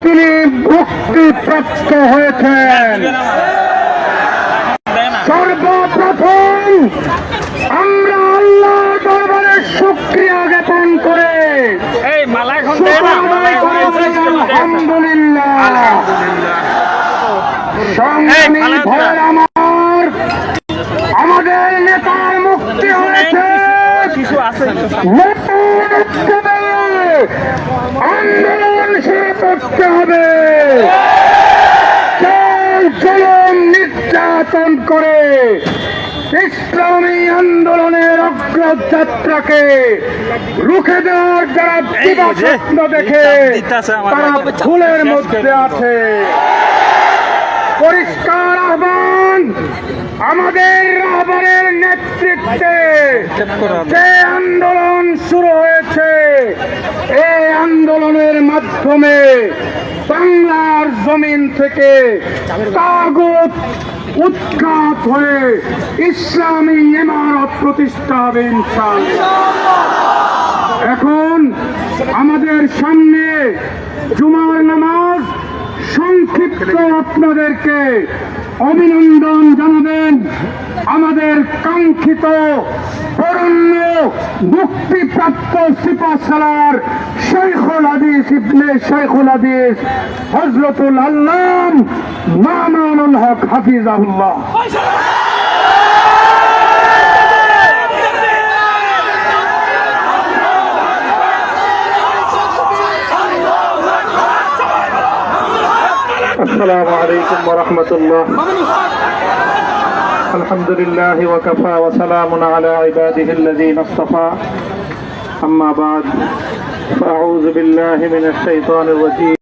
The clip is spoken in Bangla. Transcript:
তিনি মুক্তিপ্রাপ্ত হয়েছেন। সর্বপ্রথম আমরা আল্লাহর দরবারে শুকরিয়া জ্ঞাপন করে আলহামদুলিল্লাহ। সংগ্রামী ভাইয়ের আমার, আমাদের নেতার মুক্তি হয়েছে। আন্দোলন শুরু করতে হবে। জুলুম নির্যাতন করে ইসলামী আন্দোলনের অগ্রযাত্রাকে রুখে দেওয়ার যারা দিবা স্বপ্ন দেখে তারা ভুলের মধ্যে আছে। পরিষ্কার আহ্বান, আমাদের রাহবরের নেতৃত্বে যে আন্দোলন শুরু হয়েছে, এই আন্দোলনের মাধ্যমে বাংলার জমিন থেকে তাগুত উৎখাত হয়ে ইসলামী ইমারত প্রতিষ্ঠা হবে ইনশাআল্লাহ। এখন আমাদের সামনে জুমার নামাজ, সংক্ষিপ্ত আপনাদেরকে অভিনন্দন জানাবেন আমাদের কাঙ্ক্ষিত বরণ্য মুক্তিপ্রাপ্ত সিপাহসালার শাইখুল হাদিস ইবনে শাইখুল হাদিস হযরতুল আল্লাম মামুনুল হক হাফিজাহুল্লাহ। السلام عليكم ورحمة الله. الحمد لله وكفى وسلام على عباده الذين اصطفى. أما بعد فأعوذ بالله من الشيطان الرجيم.